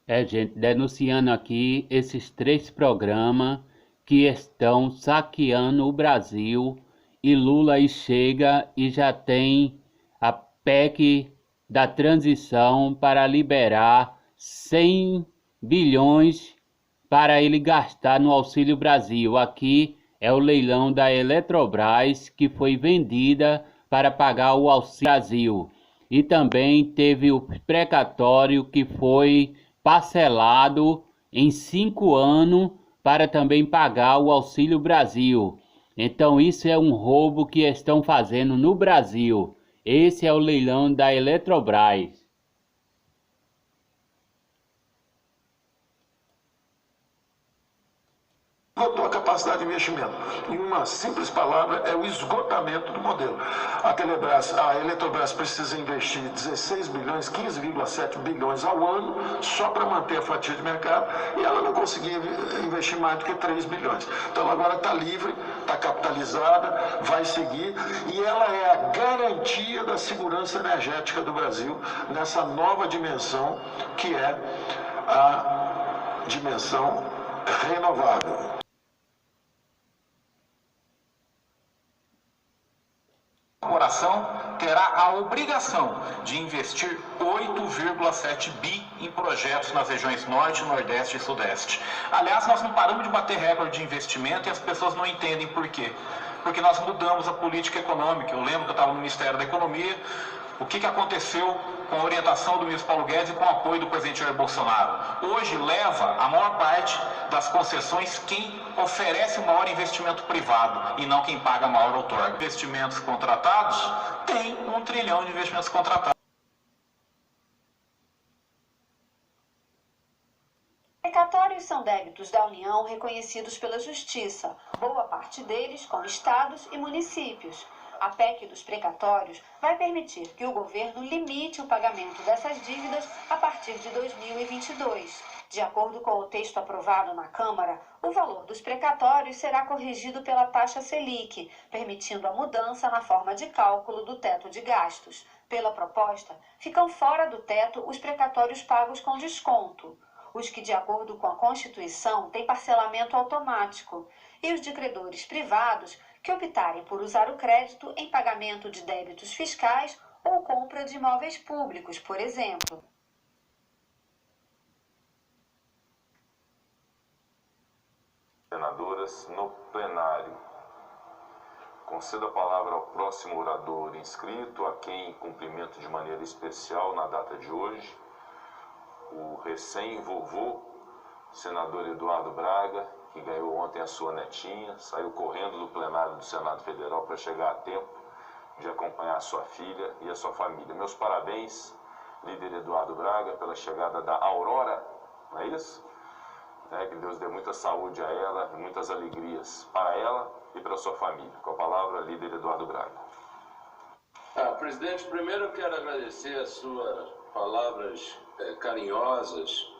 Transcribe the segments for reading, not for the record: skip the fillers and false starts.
Gente, denunciando aqui esses três programas que estão saqueando o Brasil e Lula aí chega e já tem a PEC da transição para liberar 100 bilhões para ele gastar no Auxílio Brasil. Aqui é o leilão da Eletrobras que foi vendida para pagar o Auxílio Brasil. E também teve o precatório que foi parcelado em 5 anos para também pagar o Auxílio Brasil. Então isso é um roubo que estão fazendo no Brasil. Esse é o leilão da Eletrobras. Esgotou a capacidade de investimento. Em uma simples palavra, é o esgotamento do modelo. A Eletrobras precisa investir 16 bilhões, 15,7 bilhões ao ano só para manter a fatia de mercado e ela não conseguia investir mais do que 3 bilhões. Então ela agora está livre, está capitalizada, vai seguir e ela é a garantia da segurança energética do Brasil nessa nova dimensão que é a dimensão renovável. A corporação terá a obrigação de investir 8,7 bi em projetos nas regiões Norte, Nordeste e Sudeste. Aliás, nós não paramos de bater recorde de investimento e as pessoas não entendem por quê. Porque nós mudamos a política econômica. Eu lembro que eu estava no Ministério da Economia. O que aconteceu com a orientação do ministro Paulo Guedes e com o apoio do presidente Jair Bolsonaro? Hoje leva a maior parte das concessões quem oferece o maior investimento privado e não quem paga a maior outorga. Investimentos contratados, tem 1 trilhão de investimentos contratados. Precatórios são débitos da União reconhecidos pela Justiça, boa parte deles com estados e municípios. A PEC dos precatórios vai permitir que o governo limite o pagamento dessas dívidas a partir de 2022. De acordo com o texto aprovado na Câmara, o valor dos precatórios será corrigido pela taxa Selic, permitindo a mudança na forma de cálculo do teto de gastos. Pela proposta, ficam fora do teto os precatórios pagos com desconto, os que, de acordo com a Constituição, têm parcelamento automático, e os de credores privados que optarem por usar o crédito em pagamento de débitos fiscais ou compra de imóveis públicos, por exemplo. Senadoras, no plenário. Concedo a palavra ao próximo orador inscrito, a quem cumprimento de maneira especial na data de hoje, o recém-vovô, senador Eduardo Braga, que ganhou ontem a sua netinha, saiu correndo do plenário do Senado Federal para chegar a tempo de acompanhar a sua filha e a sua família. Meus parabéns, líder Eduardo Braga, pela chegada da Aurora, não é isso? Que Deus dê muita saúde a ela e muitas alegrias para ela e para a sua família. Com a palavra, líder Eduardo Braga. Presidente, primeiro eu quero agradecer as suas palavras carinhosas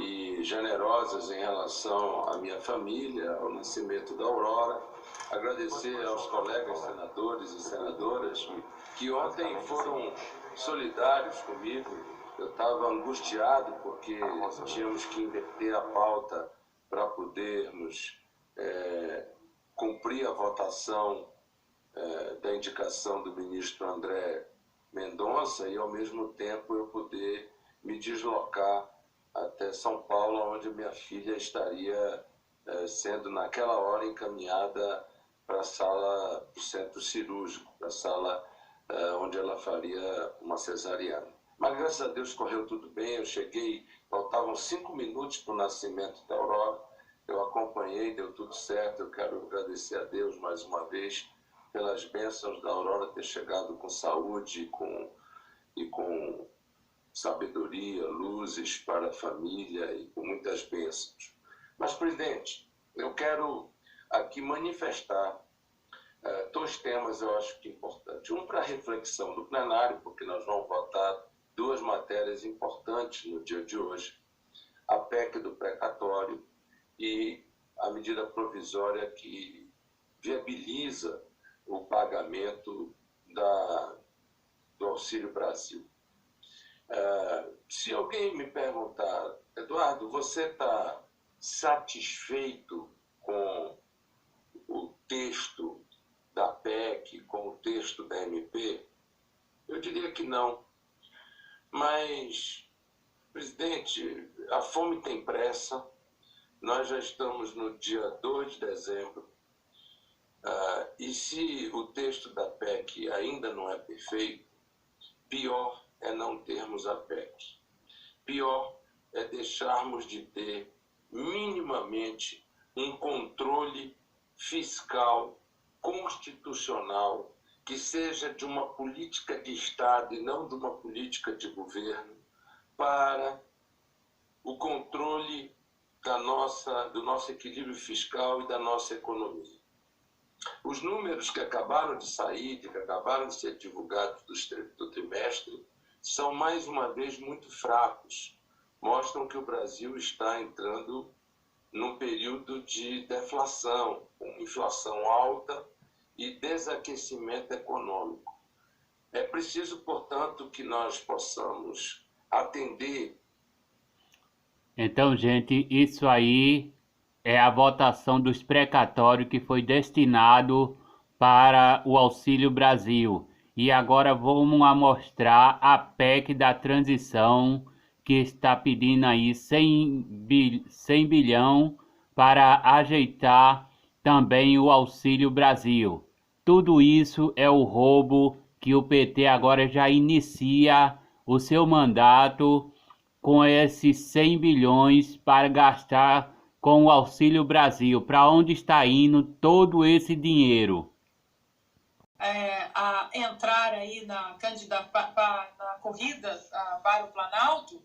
e generosas em relação à minha família, ao nascimento da Aurora. Agradecer aos colegas senadores e senadoras que ontem foram solidários comigo. Eu estava angustiado porque tínhamos que inverter a pauta para podermos cumprir a votação da indicação do ministro André Mendonça e, ao mesmo tempo, eu poder me deslocar até São Paulo, onde minha filha estaria sendo, naquela hora, encaminhada para a sala do centro cirúrgico, para a sala onde ela faria uma cesariana. Mas, graças a Deus, correu tudo bem. Eu cheguei, faltavam 5 minutos para o nascimento da Aurora. Eu acompanhei, deu tudo certo. Eu quero agradecer a Deus mais uma vez pelas bênçãos da Aurora ter chegado com saúde e com sabedoria, luzes para a família e com muitas bênçãos. Mas, presidente, eu quero aqui manifestar 2 temas, eu acho que importantes. Um para a reflexão do plenário, porque nós vamos votar 2 matérias importantes no dia de hoje. A PEC do precatório e a medida provisória que viabiliza o pagamento do Auxílio Brasil. Se alguém me perguntar, Eduardo, você está satisfeito com o texto da PEC, com o texto da MP? Eu diria que não. Mas, presidente, a fome tem pressa. Nós já estamos no dia 2 de dezembro. E se o texto da PEC ainda não é perfeito, pior é não termos a PEC. Pior é deixarmos de ter minimamente um controle fiscal constitucional que seja de uma política de Estado e não de uma política de governo para o controle do nosso equilíbrio fiscal e da nossa economia. Os números que acabaram de sair, que acabaram de ser divulgados do trimestre, são mais uma vez muito fracos. Mostram que o Brasil está entrando num período de deflação, com inflação alta e desaquecimento econômico. É preciso, portanto, que nós possamos atender. Então, gente, isso aí é a votação dos precatórios que foi destinado para o Auxílio Brasil. E agora vamos mostrar a PEC da transição, que está pedindo aí 100 bilhão para ajeitar também o Auxílio Brasil. Tudo isso é o roubo que o PT agora já inicia o seu mandato com esses 100 bilhões para gastar com o Auxílio Brasil. Para onde está indo todo esse dinheiro? A entrar aí na corrida para o Planalto,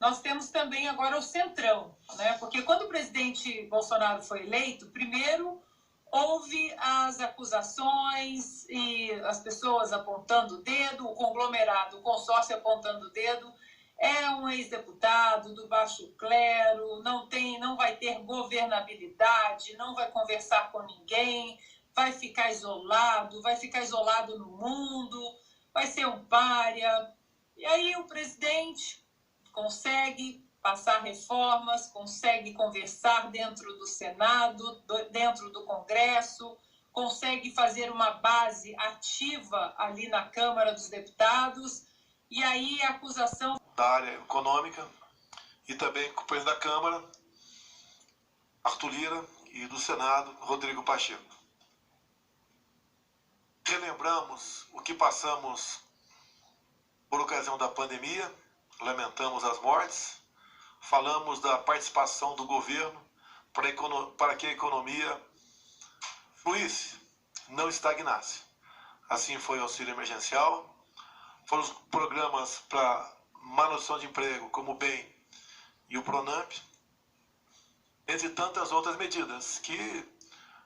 nós temos também agora o Centrão, né? Porque quando o presidente Bolsonaro foi eleito, primeiro houve as acusações e as pessoas apontando o dedo, o conglomerado, o consórcio apontando o dedo. É um ex-deputado do baixo clero, não vai ter governabilidade, não vai conversar com ninguém, vai ficar isolado no mundo, vai ser um pária. E aí o presidente consegue passar reformas, consegue conversar dentro do Senado, dentro do Congresso, consegue fazer uma base ativa ali na Câmara dos Deputados, e aí a acusação da área econômica e também com o presidente da Câmara, Arthur Lira, e do Senado, Rodrigo Pacheco. Relembramos o que passamos por ocasião da pandemia, lamentamos as mortes, falamos da participação do governo para que a economia fluísse, não estagnasse. Assim foi o auxílio emergencial, foram os programas para manutenção de emprego, como o BEM e o PRONAMP, entre tantas outras medidas, que,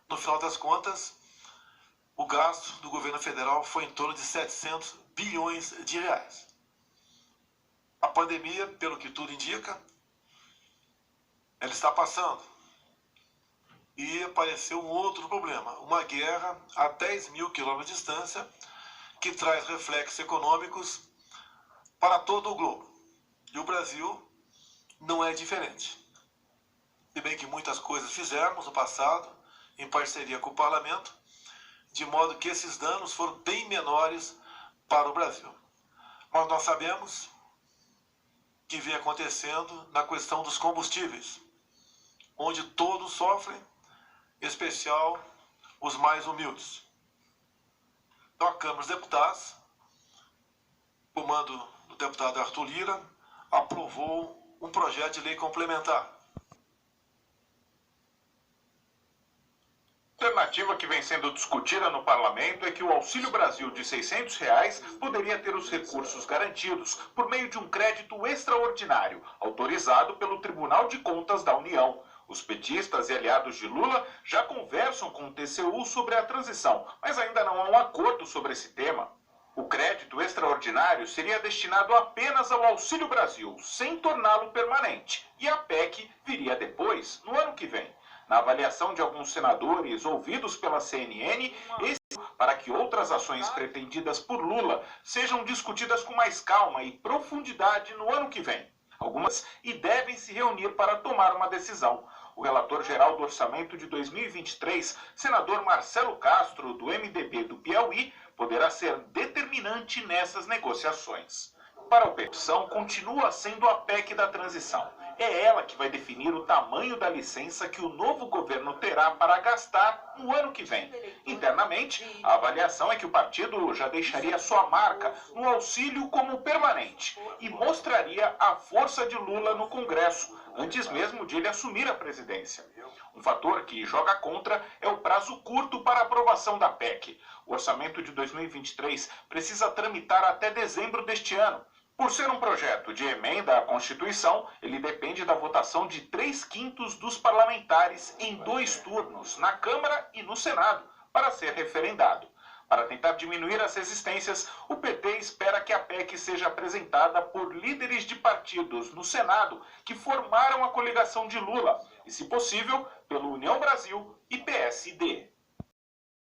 no final das contas, o gasto do governo federal foi em torno de 700 bilhões de reais. A pandemia, pelo que tudo indica, ela está passando. E apareceu um outro problema, uma guerra a 10 mil quilômetros de distância, que traz reflexos econômicos para todo o globo. E o Brasil não é diferente. Se bem que muitas coisas fizemos no passado, em parceria com o parlamento, de modo que esses danos foram bem menores para o Brasil. Mas nós sabemos que vem acontecendo na questão dos combustíveis, onde todos sofrem, em especial os mais humildes. Então a Câmara dos Deputados, comando do deputado Arthur Lira, aprovou um projeto de lei complementar. A alternativa que vem sendo discutida no parlamento é que o Auxílio Brasil de R$ 600 reais poderia ter os recursos garantidos por meio de um crédito extraordinário, autorizado pelo Tribunal de Contas da União. Os petistas e aliados de Lula já conversam com o TCU sobre a transição, mas ainda não há um acordo sobre esse tema. O crédito extraordinário seria destinado apenas ao Auxílio Brasil, sem torná-lo permanente, e a PEC viria depois, no ano que vem. Na avaliação de alguns senadores ouvidos pela CNN, para que outras ações pretendidas por Lula sejam discutidas com mais calma e profundidade no ano que vem. algumas e devem se reunir para tomar uma decisão. O relator geral do orçamento de 2023, senador Marcelo Castro, do MDB do Piauí, poderá ser determinante nessas negociações. Para a oposição, continua sendo a PEC da transição. É ela que vai definir o tamanho da licença que o novo governo terá para gastar no ano que vem. Internamente, a avaliação é que o partido já deixaria sua marca no auxílio como permanente e mostraria a força de Lula no Congresso, antes mesmo de ele assumir a presidência. Um fator que joga contra é o prazo curto para a aprovação da PEC. O orçamento de 2023 precisa tramitar até dezembro deste ano. Por ser um projeto de emenda à Constituição, ele depende da votação de 3/5 dos parlamentares em 2 turnos, na Câmara e no Senado, para ser referendado. Para tentar diminuir as resistências, o PT espera que a PEC seja apresentada por líderes de partidos no Senado que formaram a coligação de Lula e, se possível, pelo União Brasil e PSD.